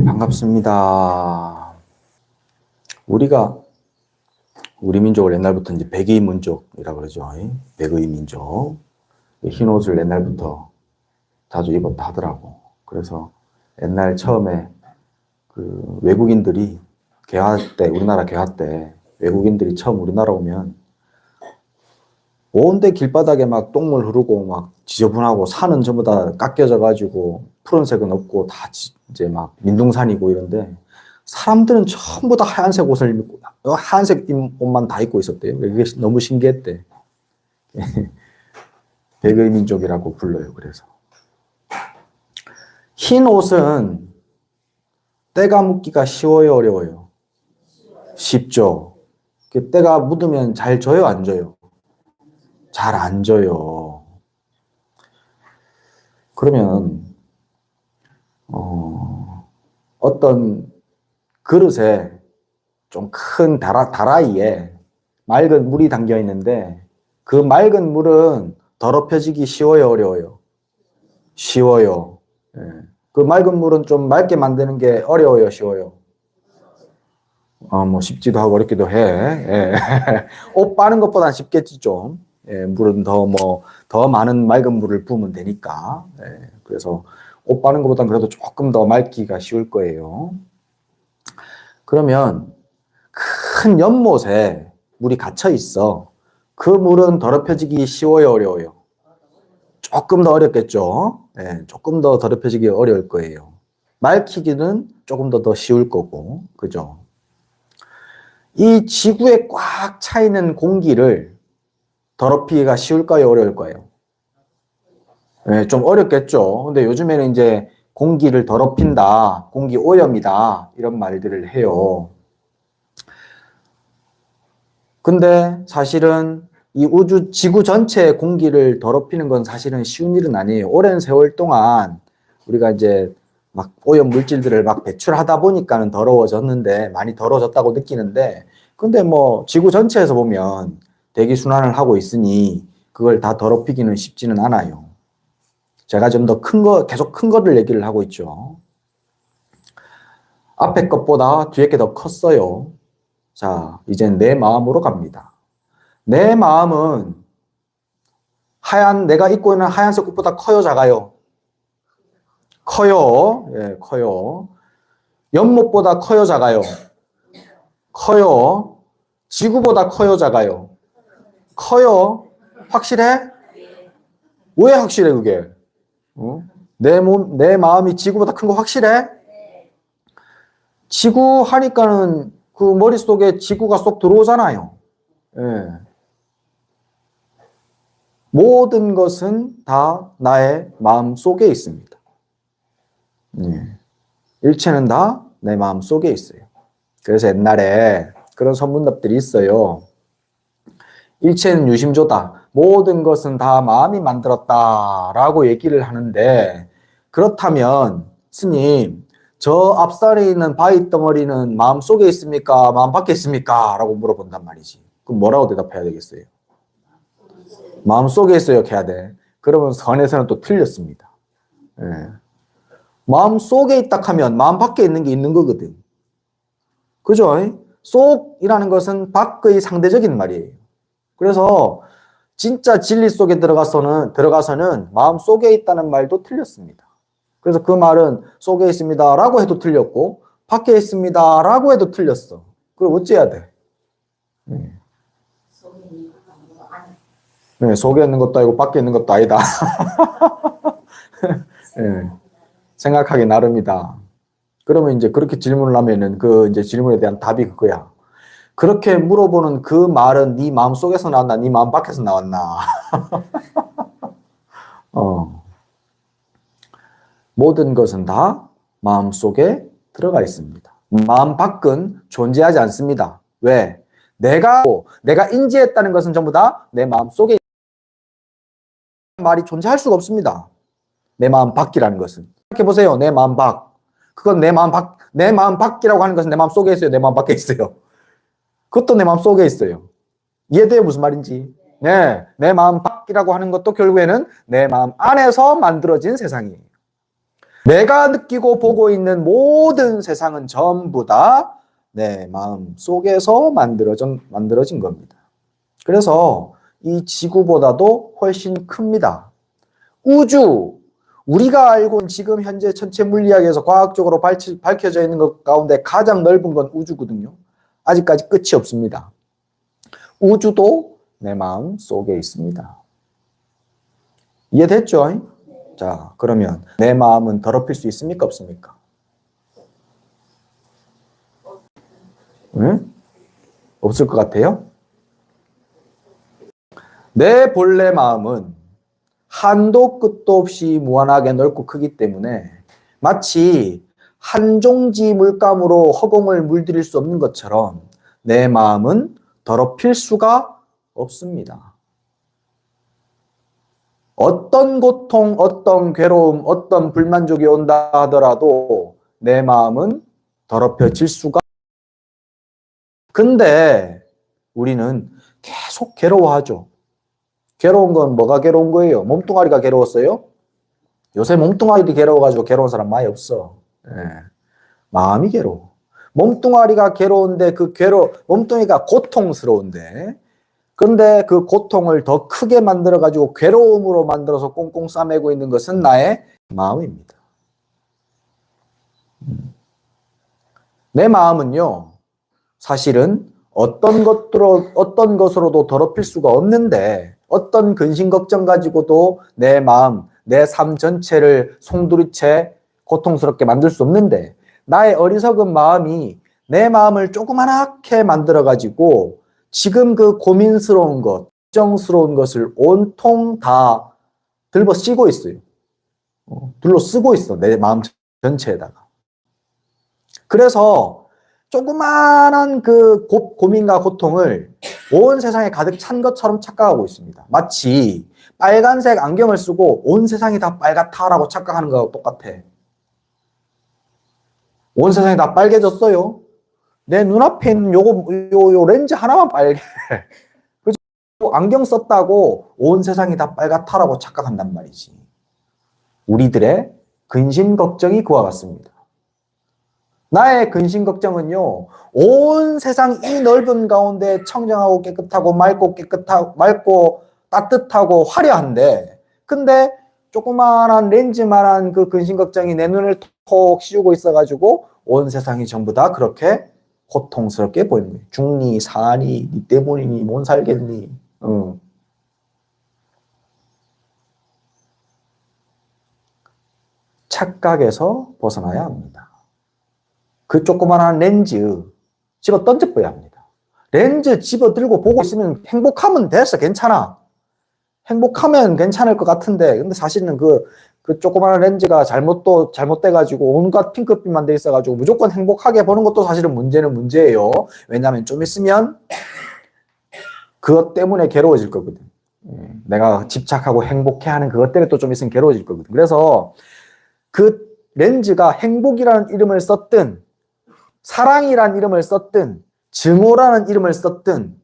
반갑습니다. 우리 민족을 옛날부터 이제 백의 민족이라고 그러죠. 백의 민족. 흰 옷을 옛날부터 자주 입었다 하더라고. 그래서 옛날 처음에 그 외국인들이 우리나라 개화 때 외국인들이 처음 우리나라 오면 온데 길바닥에 막 똥물 흐르고 막 지저분하고 산은 전부 다 깎여져 가지고 푸른색은 없고 다 이제 막 민둥산이고 이런데 사람들은 전부 다 하얀색 옷을 입고 하얀색 옷만 다 입고 있었대요. 그게 너무 신기했대. 백의 민족이라고 불러요. 그래서 흰 옷은 때가 묻기가 쉬워요, 어려워요? 쉽죠. 때가 묻으면 잘 져요, 안 져요? 잘 안 져요. 그러면 어떤 그릇에 좀 큰 다라이에 맑은 물이 담겨 있는데 그 맑은 물은 더럽혀지기 쉬워요, 어려워요? 쉬워요. 예. 그 맑은 물은 좀 맑게 만드는 게 어려워요, 쉬워요? 뭐 쉽지도 하고 어렵기도 해. 예. 옷 빠는 것보단 쉽겠지 좀. 예, 물은 더 많은 맑은 물을 부으면 되니까. 예, 그래서 옷 빠는 것보단 그래도 조금 더 맑기가 쉬울 거예요. 그러면 큰 연못에 물이 갇혀 있어. 그 물은 더럽혀지기 쉬워요, 어려워요? 조금 더 어렵겠죠. 예, 조금 더 더럽혀지기 어려울 거예요. 맑히기는 조금 더 쉬울 거고, 그죠? 이 지구에 꽉 차 있는 공기를 더럽히기가 쉬울까요, 어려울까요? 네, 좀 어렵겠죠. 근데 요즘에는 이제 공기를 더럽힌다, 공기 오염이다, 이런 말들을 해요. 근데 사실은 이 지구 전체의 공기를 더럽히는 건 사실은 쉬운 일은 아니에요. 오랜 세월 동안 우리가 이제 막 오염 물질들을 막 배출하다 보니까는 더러워졌는데, 많이 더러워졌다고 느끼는데, 근데 뭐 지구 전체에서 보면 대기 순환을 하고 있으니 그걸 다 더럽히기는 쉽지는 않아요. 제가 좀 더 계속 큰 거를 얘기를 하고 있죠. 앞에 것보다 뒤에 게 더 컸어요. 자, 이젠 내 마음으로 갑니다. 내 마음은 내가 입고 있는 하얀색 옷보다 커요, 작아요? 커요. 예, 커요. 연못보다 커요, 작아요? 커요. 지구보다 커요, 작아요? 커요. 확실해? 왜 확실해, 그게? 내 마음이 지구보다 큰 거 확실해? 지구 하니까는 그 머릿속에 지구가 쏙 들어오잖아요. 예. 모든 것은 다 나의 마음 속에 있습니다. 예. 일체는 다 내 마음 속에 있어요. 그래서 옛날에 그런 선문답들이 있어요. 일체는 유심조다. 모든 것은 다 마음이 만들었다라고 얘기를 하는데, 그렇다면 스님, 저 앞살에 있는 바위 덩어리는 마음 속에 있습니까? 마음 밖에 있습니까? 라고 물어본단 말이지. 그럼 뭐라고 대답해야 되겠어요? 마음 속에 있어요, 해야 돼. 그러면 선에서는 또 틀렸습니다. 예. 마음 속에 있다 하면 마음 밖에 있는 게 있는 거거든. 그죠? 속이라는 것은 밖의 상대적인 말이에요. 그래서 진짜 진리 속에 들어가서는 마음 속에 있다는 말도 틀렸습니다. 그래서 그 말은 속에 있습니다 라고 해도 틀렸고 밖에 있습니다 라고 해도 틀렸어. 그럼 어찌해야 돼? 네, 속에 있는 것도 아니고 밖에 있는 것도 아니다. 네, 생각하기 나름이다. 그러면 이제 그렇게 질문을 하면은 그 이제 질문에 대한 답이 그거야. 그렇게 물어보는 그 말은 네 마음 속에서 나왔나, 네 마음 밖에서 나왔나? 모든 것은 다 마음 속에 들어가 있습니다. 마음 밖은 존재하지 않습니다. 왜? 내가 인지했다는 것은 전부 다 내 마음 속에 말이 존재할 수가 없습니다. 내 마음 밖이라는 것은. 생각해 보세요. 내 마음 밖. 그건 내 마음 밖이라고 하는 것은 내 마음 속에 있어요. 내 마음 밖에 있어요. 그것도 내 마음 속에 있어요. 이해돼요? 무슨 말인지? 네. 내 마음 밖이라고 하는 것도 결국에는 내 마음 안에서 만들어진 세상이에요. 내가 느끼고 보고 있는 모든 세상은 전부 다 내 마음 속에서 만들어진 겁니다. 그래서 이 지구보다도 훨씬 큽니다. 우주, 우리가 알고 있는 지금 현재 천체 물리학에서 과학적으로 밝혀져 있는 것 가운데 가장 넓은 건 우주거든요. 아직까지 끝이 없습니다. 우주도 내 마음 속에 있습니다. 이해됐죠? 자, 그러면 내 마음은 더럽힐 수 있습니까? 없습니까? 응? 없을 것 같아요? 내 본래 마음은 한도 끝도 없이 무한하게 넓고 크기 때문에 마치 한 종지 물감으로 허공을 물들일 수 없는 것처럼 내 마음은 더럽힐 수가 없습니다. 어떤 고통, 어떤 괴로움, 어떤 불만족이 온다 하더라도 내 마음은 더럽혀질 수가. 근데 우리는 계속 괴로워하죠. 괴로운 건 뭐가 괴로운 거예요? 몸뚱아리가 괴로웠어요? 요새 몸뚱아리도 괴로워가지고 괴로운 사람 많이 없어. 예. 마음이 괴로워. 몸뚱아리가 괴로운데 몸뚱이가 고통스러운데, 그런데 그 고통을 더 크게 만들어가지고 괴로움으로 만들어서 꽁꽁 싸매고 있는 것은 나의 마음입니다. 내 마음은요, 사실은 어떤 것으로도 더럽힐 수가 없는데, 어떤 근심 걱정 가지고도 내 마음, 내 삶 전체를 송두리째 고통스럽게 만들 수 없는데, 나의 어리석은 마음이 내 마음을 조그맣게 만들어가지고 지금 그 고민스러운 것, 걱정스러운 것을 온통 다 들어 쓰고 있어요. 둘러 쓰고 있어, 내 마음 전체에다가. 그래서 조그마한 그 고민과 고통을 온 세상에 가득 찬 것처럼 착각하고 있습니다. 마치 빨간색 안경을 쓰고 온 세상이 다 빨갛다라고 착각하는 거하고 똑같아. 온 세상이 다 빨개졌어요. 내 눈앞에 있는 요 렌즈 하나만 빨개. 그래서 안경 썼다고 온 세상이 다 빨갛다라고 착각한단 말이지. 우리들의 근심 걱정이 그와 같습니다. 나의 근심 걱정은요, 온 세상 이 넓은 가운데 청정하고 깨끗하고 맑고 따뜻하고 화려한데, 근데 조그마한 렌즈만한 그 근심 걱정이 내 눈을 톡 씌우고 있어가지고 온 세상이 전부 다 그렇게 고통스럽게 보이는 거예요. 죽니, 사니, 니 때문이니, 못 살겠니. 착각에서 벗어나야 합니다. 그 조그만한 렌즈 집어 던져버려야 합니다. 렌즈 집어 들고 보고 있으면 행복하면 됐어. 괜찮아. 행복하면 괜찮을 것 같은데, 근데 사실은 그 조그만한 렌즈가 잘못돼가지고 온갖 핑크빛만 돼 있어가지고 무조건 행복하게 보는 것도 사실은 문제예요. 왜냐하면 좀 있으면 그것 때문에 괴로워질 거거든. 내가 집착하고 행복해하는 그것 때문에 또 좀 있으면 괴로워질 거거든. 그래서 그 렌즈가 행복이라는 이름을 썼든 사랑이라는 이름을 썼든 증오라는 이름을 썼든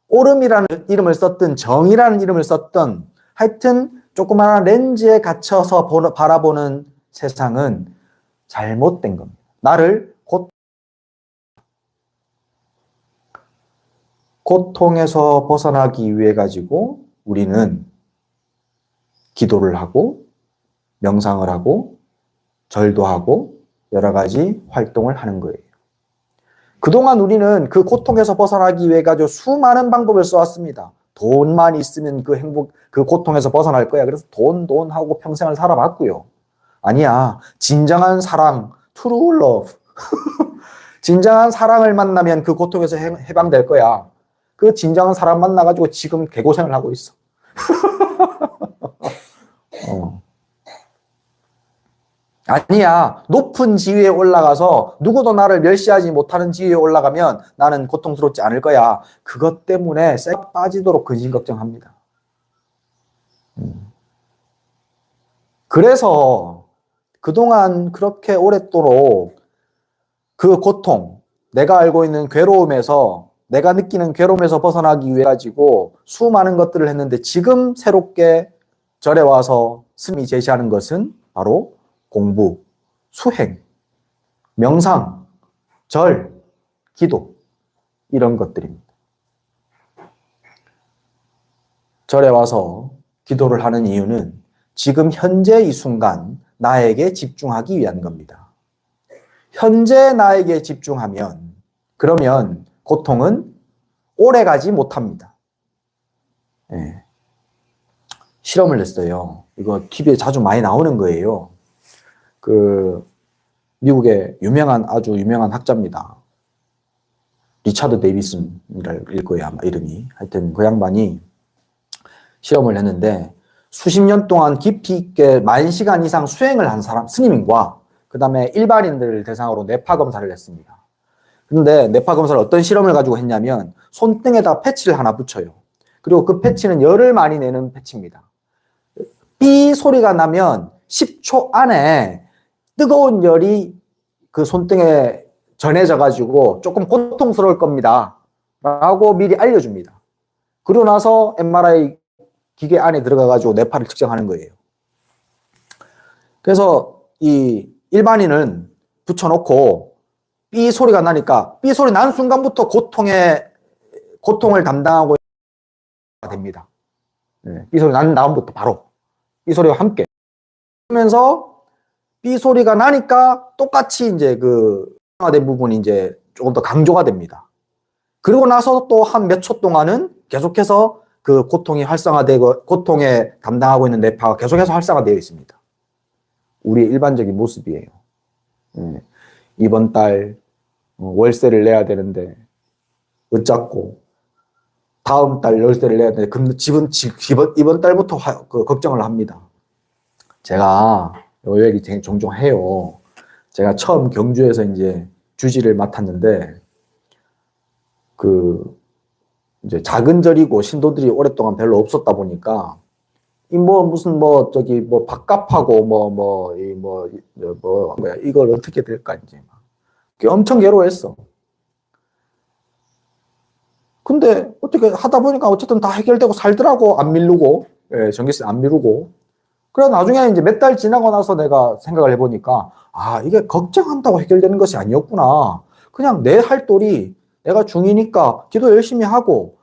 오름이라는 이름을 썼든 정이라는 이름을 썼든 하여튼 조그마한 렌즈에 갇혀서 바라보는 세상은 잘못된 겁니다. 나를 고통에서 벗어나기 위해 가지고 우리는 기도를 하고 명상을 하고 절도 하고 여러 가지 활동을 하는 거예요. 그동안 우리는 그 고통에서 벗어나기 위해 가지고 수많은 방법을 써왔습니다. 돈만 있으면 그 고통에서 벗어날 거야. 그래서 돈 하고 평생을 살아봤고요. 아니야. 진정한 사랑, true love. 진정한 사랑을 만나면 그 고통에서 해방될 거야. 그 진정한 사람 만나가지고 지금 개고생을 하고 있어. 아니야. 높은 지위에 올라가서 누구도 나를 멸시하지 못하는 지위에 올라가면 나는 고통스럽지 않을 거야. 그것 때문에 쇠가 빠지도록 근심 걱정합니다. 그래서 그동안 그렇게 오랫도록 그 고통, 내가 알고 있는 괴로움에서, 내가 느끼는 괴로움에서 벗어나기 위해 가지고 수많은 것들을 했는데 지금 새롭게 절에 와서 스님이 제시하는 것은 바로 공부, 수행, 명상, 절, 기도 이런 것들입니다. 절에 와서 기도를 하는 이유는 지금 현재 이 순간 나에게 집중하기 위한 겁니다. 현재 나에게 집중하면 그러면 고통은 오래 가지 못합니다. 네. 실험을 했어요. 이거 TV에 자주 많이 나오는 거예요. 미국의 아주 유명한 학자입니다. 리차드 데이비슨일 거예요, 아마 이름이. 하여튼 그 양반이 실험을 했는데 수십 년 동안 깊이 있게 10,000시간 이상 수행을 한 스님과 그 다음에 일반인들을 대상으로 뇌파 검사를 했습니다. 근데 뇌파 검사를 어떤 실험을 가지고 했냐면 손등에다 패치를 하나 붙여요. 그리고 그 패치는 열을 많이 내는 패치입니다. 삐 소리가 나면 10초 안에 뜨거운 열이 그 손등에 전해져 가지고 조금 고통스러울 겁니다 라고 미리 알려줍니다. 그러고 나서 MRI 기계 안에 들어가 가지고 뇌파를 측정하는 거예요. 그래서 이 일반인은 붙여놓고 삐 소리가 나니까 삐 소리 나는 순간부터 고통을 담당하고 됩니다. 네, 삐 소리 나는 다음부터 바로 삐 소리와 함께 그러면서 삐 소리가 나니까 똑같이 이제 된 부분이 이제 조금 더 강조가 됩니다. 그리고 나서 또 한 몇 초 동안은 계속해서 그 고통이 활성화되고 고통에 담당하고 있는 뇌파가 계속해서 활성화되어 있습니다. 우리의 일반적인 모습이에요. 이번 달 월세를 내야 되는데 어쩌고 다음 달 월세를 내야 되는데 그럼 집은 이번 달부터 걱정을 합니다. 제가 이 얘기 종종 해요. 제가 처음 경주에서 이제 주지를 맡았는데 이제 작은 절이고 신도들이 오랫동안 별로 없었다 보니까 밥값하고 이걸 어떻게 될까 이제 엄청 괴로워했어. 근데 어떻게 하다 보니까 어쨌든 다 해결되고 살더라고. 안 미루고 전기세 안 미루고. 그래 나중에 이제 몇 달 지나고 나서 내가 생각을 해보니까 이게 걱정한다고 해결되는 것이 아니었구나. 그냥 내 할 도리 내가 중이니까 기도 열심히 하고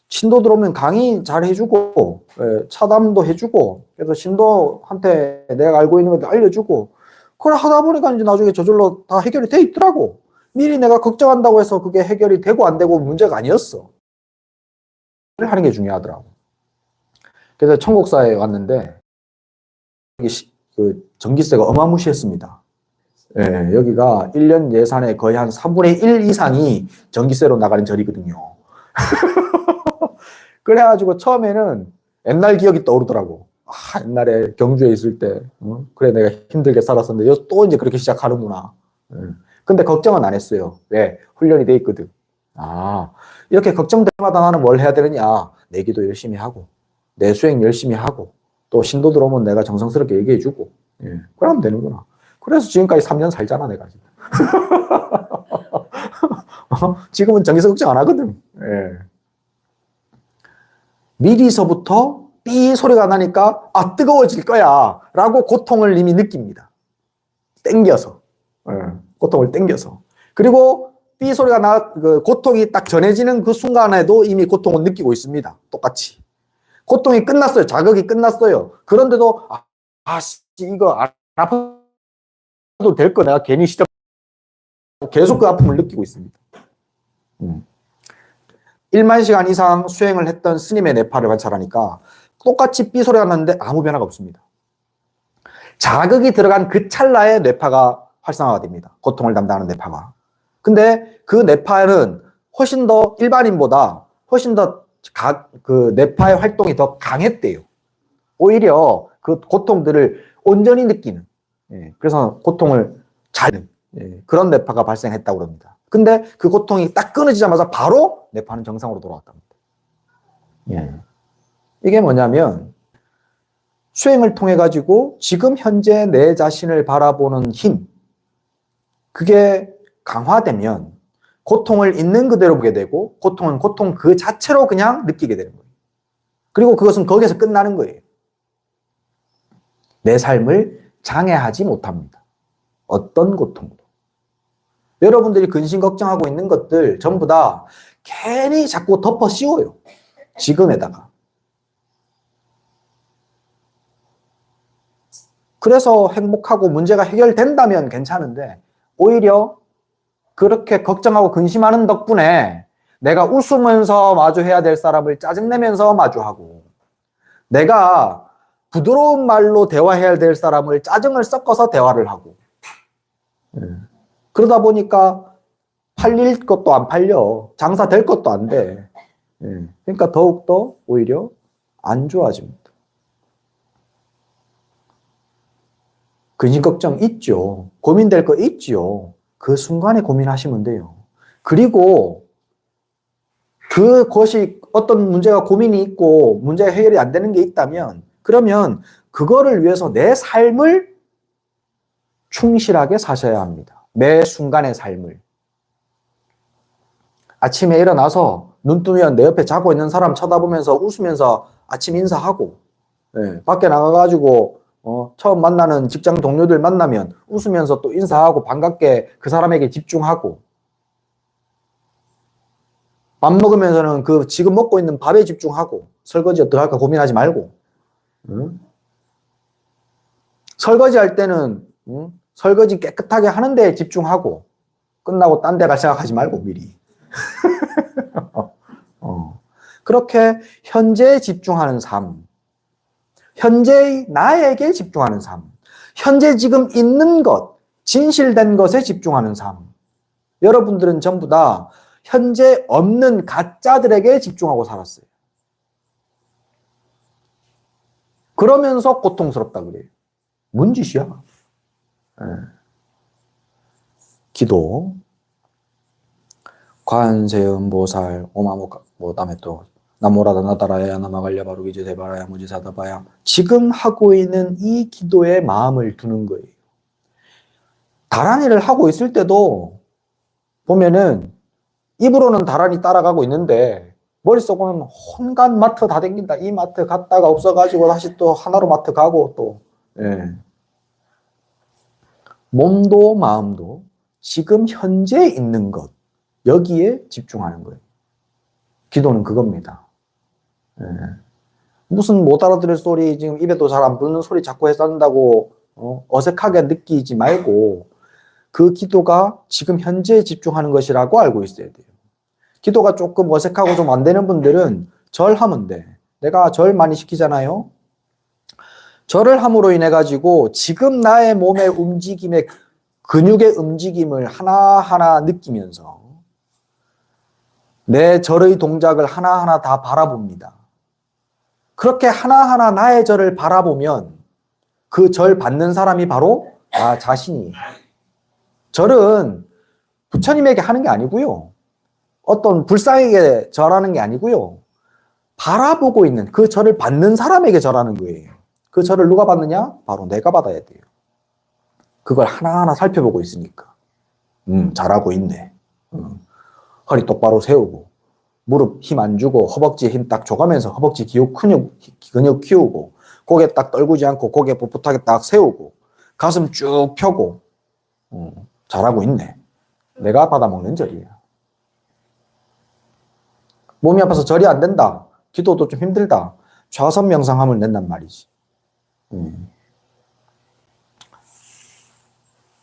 신도 들어오면 강의 잘 해주고 차담도 해주고 그래서 신도한테 내가 알고 있는 것도 알려주고 그걸 하다 보니까 이제 나중에 저절로 다 해결이 돼 있더라고. 미리 내가 걱정한다고 해서 그게 해결이 되고 안 되고 문제가 아니었어. 하는 게 중요하더라고. 그래서 청곡사에 왔는데 전기세가 어마무시했습니다. 여기가 1년 예산의 거의 한 3분의 1 이상이 전기세로 나가는 절이거든요. 그래가지고 처음에는 옛날 기억이 떠오르더라고. 옛날에 경주에 있을 때, 그래, 내가 힘들게 살았었는데, 또 이제 그렇게 시작하는구나. 근데 걱정은 안 했어요. 왜? 훈련이 돼 있거든. 이렇게 걱정될 때마다 나는 뭘 해야 되느냐. 내 기도 열심히 하고, 내 수행 열심히 하고, 또 신도 들어오면 내가 정성스럽게 얘기해주고, 그러면 되는구나. 그래서 지금까지 3년 살잖아, 내가. 지금은 전기세 걱정 안 하거든. 미리서부터 삐 소리가 나니까 뜨거워질 거야 라고 고통을 이미 느낍니다. 땡겨서. 고통을 땡겨서. 그리고 삐 소리가 고통이 딱 전해지는 그 순간에도 이미 고통을 느끼고 있습니다. 똑같이. 고통이 끝났어요. 자극이 끝났어요. 그런데도 이거 안 아파도 될 거 내가 괜히 계속 그 아픔을 느끼고 있습니다. 10,000시간 이상 수행을 했던 스님의 뇌파를 관찰하니까 똑같이 삐 소리가 났는데 아무 변화가 없습니다. 자극이 들어간 그 찰나에 뇌파가 활성화가 됩니다. 고통을 담당하는 뇌파가. 근데 그 뇌파는 훨씬 더 일반인보다 훨씬 더 그 뇌파의 활동이 더 강했대요. 오히려 그 고통들을 온전히 느끼는. 그래서 고통을 잘 그런 뇌파가 발생했다고 합니다. 근데 그 고통이 딱 끊어지자마자 바로 뇌파는 정상으로 돌아왔답니다. 이게 뭐냐면 수행을 통해 가지고 지금 현재 내 자신을 바라보는 힘 그게 강화되면 고통을 있는 그대로 보게 되고 고통은 고통 그 자체로 그냥 느끼게 되는 거예요. 그리고 그것은 거기에서 끝나는 거예요. 내 삶을 장애하지 못합니다. 어떤 고통도. 여러분들이 근심 걱정하고 있는 것들 전부 다 괜히 자꾸 덮어 씌워요. 지금에다가. 그래서 행복하고 문제가 해결된다면 괜찮은데 오히려 그렇게 걱정하고 근심하는 덕분에 내가 웃으면서 마주해야 될 사람을 짜증내면서 마주하고 내가 부드러운 말로 대화해야 될 사람을 짜증을 섞어서 대화를 하고 그러다 보니까 팔릴 것도 안 팔려. 장사 될 것도 안 돼. 그러니까 더욱더 오히려 안 좋아집니다. 근심 걱정 있죠. 고민될 거 있죠. 그 순간에 고민하시면 돼요. 그리고 그것이 어떤 문제가 고민이 있고 문제가 해결이 안 되는 게 있다면 그러면 그거를 위해서 내 삶을 충실하게 사셔야 합니다. 매 순간의 삶을. 아침에 일어나서 눈 뜨면 내 옆에 자고 있는 사람 쳐다보면서 웃으면서 아침 인사하고 밖에 나가가지고 처음 만나는 직장 동료들 만나면 웃으면서 또 인사하고 반갑게 그 사람에게 집중하고 밥 먹으면서는 그 지금 먹고 있는 밥에 집중하고 설거지 어떻게 할까 고민하지 말고 설거지 할 때는 설거지 깨끗하게 하는 데 집중하고 끝나고 딴 데 갈 생각하지 말고 미리 그렇게 현재에 집중하는 삶, 현재의 나에게 집중하는 삶, 현재 지금 있는 것, 진실된 것에 집중하는 삶. 여러분들은 전부 다 현재 없는 가짜들에게 집중하고 살았어요. 그러면서 고통스럽다 그래요. 뭔 짓이야? 기도, 관세음보살, 오마모, 다음에 또 나모라다 나다라야 나마갈려 바루기제 대바라야 무지사다바야 지금 하고 있는 이 기도에 마음을 두는 거예요. 다른 일을 하고 있을 때도 보면은 입으로는 다란히 따라가고 있는데 머릿속은 혼갓 마트 다 댕긴다. 이 마트 갔다가 없어가지고 다시 또 하나로 마트 가고 또 몸도 마음도 지금 현재 있는 것 여기에 집중하는 거예요. 기도는 그겁니다. 무슨 못 알아들을 소리 지금 입에도 잘 안 붙는 소리 자꾸 해서 한다고 어색하게 느끼지 말고 그 기도가 지금 현재에 집중하는 것이라고 알고 있어야 돼요. 기도가 조금 어색하고 좀 안 되는 분들은 절하면 돼. 내가 절 많이 시키잖아요. 절을 함으로 인해 가지고 지금 나의 몸의 움직임의 근육의 움직임을 하나하나 느끼면서 내 절의 동작을 하나하나 다 바라봅니다. 그렇게 하나하나 나의 절을 바라보면 그 절 받는 사람이 바로 나 자신이에요. 절은 부처님에게 하는 게 아니고요. 어떤 불상에게 절하는 게 아니고요. 바라보고 있는 그 절을 받는 사람에게 절하는 거예요. 그 절을 누가 받느냐? 바로 내가 받아야 돼요. 그걸 하나하나 살펴보고 있으니까. 잘하고 있네. 허리 똑바로 세우고 무릎 힘 안 주고 허벅지에 힘 딱 줘가면서 허벅지 근육 키우고 고개 딱 떨구지 않고 고개 뻣뻣하게 딱 세우고 가슴 쭉 펴고 잘하고 있네. 내가 받아먹는 절이에요. 몸이 아파서 절이 안 된다. 기도도 좀 힘들다. 좌선 명상함을 낸단 말이지.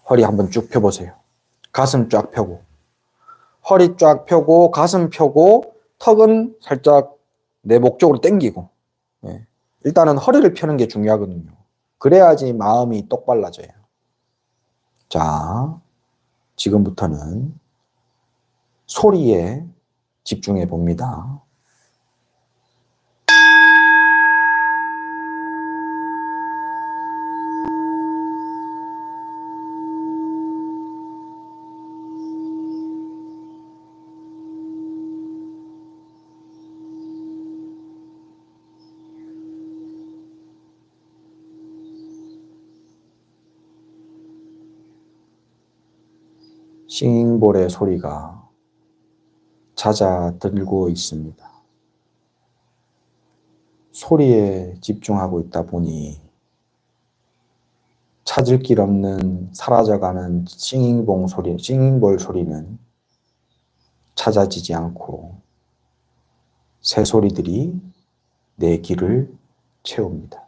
허리 한번 쭉 펴보세요. 가슴 쫙 펴고 허리 쫙 펴고 가슴 펴고 턱은 살짝 내 목 쪽으로 당기고 일단은 허리를 펴는 게 중요하거든요. 그래야지 마음이 똑발라져요. 자, 지금부터는 소리에 집중해 봅니다. 싱잉볼의 소리가 잦아들고 있습니다. 소리에 집중하고 있다 보니 찾을 길 없는 사라져가는 싱잉볼 소리는 찾아지지 않고 새 소리들이 내 길을 채웁니다.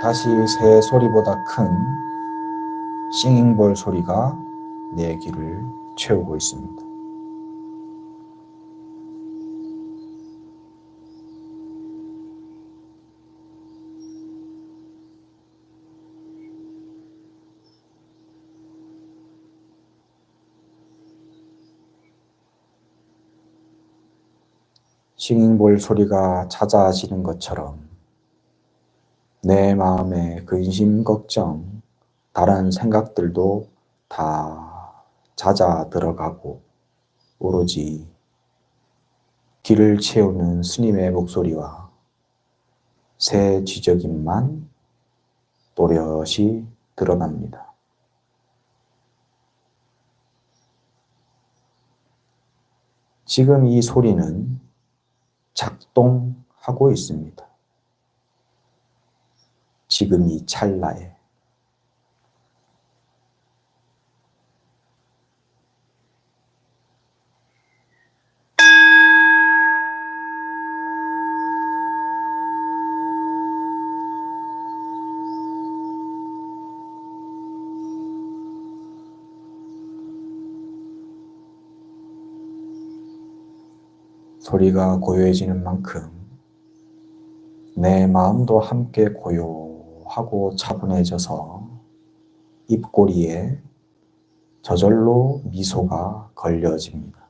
다시 새 소리보다 큰 싱잉볼 소리가 내 길을 채우고 있습니다. 싱잉볼 소리가 잦아지는 것처럼 내 마음의 근심, 걱정, 다른 생각들도 다 잦아 들어가고 오로지 길을 채우는 스님의 목소리와 새 지적임만 또렷이 드러납니다. 지금 이 소리는 작동하고 있습니다. 지금 이 찰나에. 소리가 고요해지는 만큼 내 마음도 함께 고요하고 차분해져서 입꼬리에 저절로 미소가 걸려집니다.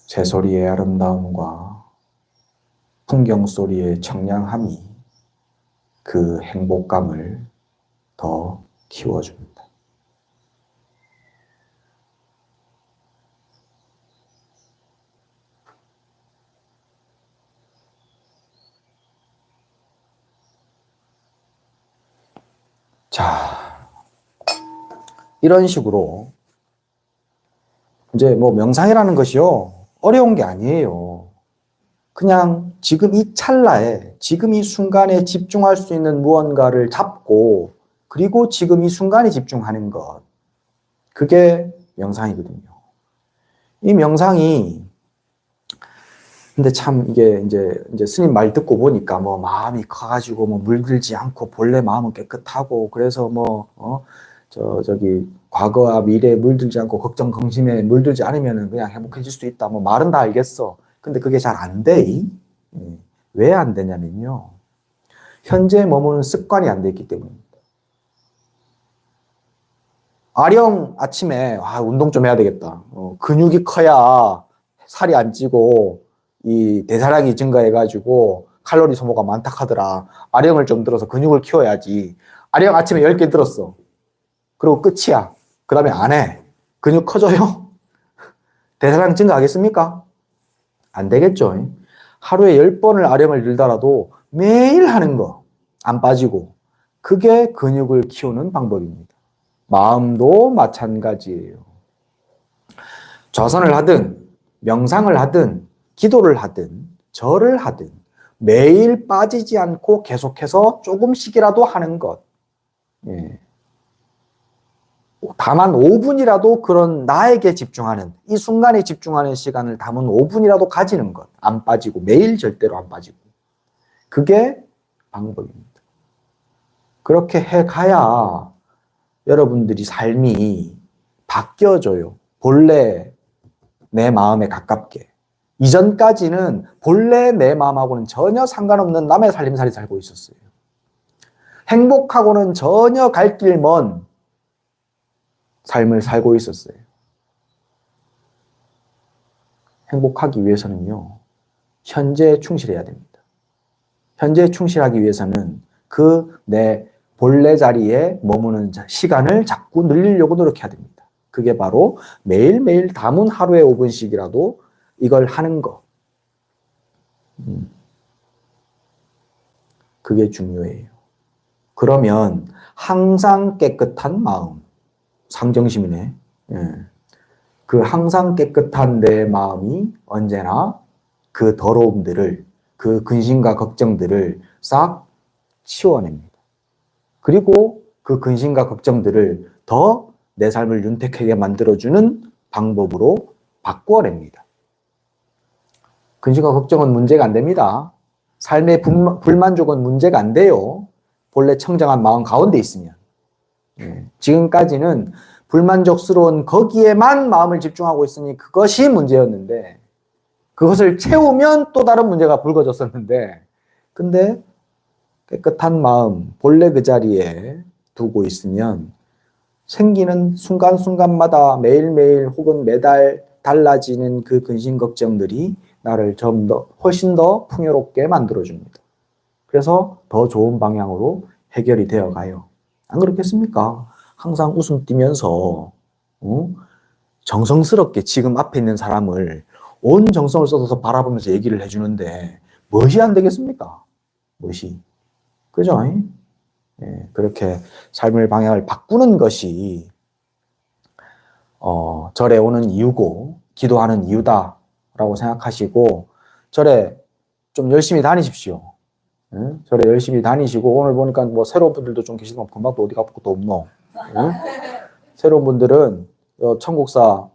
새소리의 아름다움과 풍경 소리의 청량함이 그 행복감을 더 키워줍니다. 자, 이런 식으로 이제 뭐 명상이라는 것이요, 어려운 게 아니에요. 그냥 지금 이 찰나에, 지금 이 순간에 집중할 수 있는 무언가를 잡고, 그리고 지금 이 순간에 집중하는 것. 그게 명상이거든요. 이 명상이, 근데 참 이게 이제 스님 말 듣고 보니까 뭐 마음이 커가지고 뭐 물들지 않고 본래 마음은 깨끗하고, 그래서 저기 과거와 미래에 물들지 않고 걱정, 근심에 물들지 않으면 그냥 행복해질 수 있다. 뭐 말은 다 알겠어. 근데 그게 잘 안 돼. 왜 안 되냐면요, 현재 머무는 습관이 안 돼 있기 때문입니다. 아령 아침에 운동 좀 해야 되겠다. 근육이 커야 살이 안 찌고 이 대사량이 증가해가지고 칼로리 소모가 많다 하더라. 아령을 좀 들어서 근육을 키워야지. 아령 아침에 10개 들었어. 그리고 끝이야. 그 다음에 안 해. 근육 커져요? 대사량 증가하겠습니까? 안 되겠죠. 하루에 10번을 아령을 들더라도 매일 하는 거, 안 빠지고, 그게 근육을 키우는 방법입니다. 마음도 마찬가지예요. 좌선을 하든 명상을 하든 기도를 하든 절을 하든 매일 빠지지 않고 계속해서 조금씩이라도 하는 것. 다만 5분이라도 그런 나에게 집중하는, 이 순간에 집중하는 시간을 담은 5분이라도 가지는 것. 안 빠지고, 매일 절대로 안 빠지고. 그게 방법입니다. 그렇게 해가야 여러분들이 삶이 바뀌어져요. 본래 내 마음에 가깝게. 이전까지는 본래 내 마음하고는 전혀 상관없는 남의 살림살이 살고 있었어요. 행복하고는 전혀 갈 길 먼 삶을 살고 있었어요. 행복하기 위해서는요, 현재에 충실해야 됩니다. 현재에 충실하기 위해서는 그 내 본래 자리에 머무는 시간을 자꾸 늘리려고 노력해야 됩니다. 그게 바로 매일매일 담은 하루에 5분씩이라도 이걸 하는 거. 그게 중요해요. 그러면 항상 깨끗한 마음, 상정심이네. 예. 그 항상 깨끗한 내 마음이 언제나 그 더러움들을, 그 근심과 걱정들을 싹 치워냅니다. 그리고 그 근심과 걱정들을 더 내 삶을 윤택하게 만들어주는 방법으로 바꾸어냅니다. 근심과 걱정은 문제가 안 됩니다. 삶의 불만족은 문제가 안 돼요. 본래 청정한 마음 가운데 있으면. 지금까지는 불만족스러운 거기에만 마음을 집중하고 있으니 그것이 문제였는데, 그것을 채우면 또 다른 문제가 불거졌었는데, 근데 깨끗한 마음 본래 그 자리에 두고 있으면 생기는 순간순간마다 매일매일 혹은 매달 달라지는 그 근심 걱정들이 나를 좀 더 훨씬 더 풍요롭게 만들어줍니다. 그래서 더 좋은 방향으로 해결이 되어 가요. 안 그렇겠습니까? 항상 웃음 띠면서 정성스럽게 지금 앞에 있는 사람을 온 정성을 쏟아서 바라보면서 얘기를 해주는데 무엇이 안 되겠습니까? 무엇이. 그죠? 예, 그렇게 삶의 방향을 바꾸는 것이 절에 오는 이유고 기도하는 이유다라고 생각하시고 절에 좀 열심히 다니십시오. 예? 절에 열심히 다니시고 오늘 보니까 뭐 새로운 분들도 좀 계시지만 금방 또 어디 가볼 것도 없노. 예? 새로운 분들은 천국사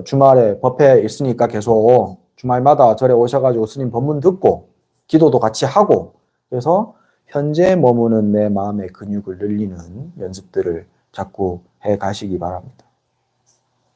주말에 법회 있으니까 계속 주말마다 절에 오셔가지고 스님 법문 듣고 기도도 같이 하고 그래서 현재 머무는 내 마음의 근육을 늘리는 연습들을 자꾸 해 가시기 바랍니다.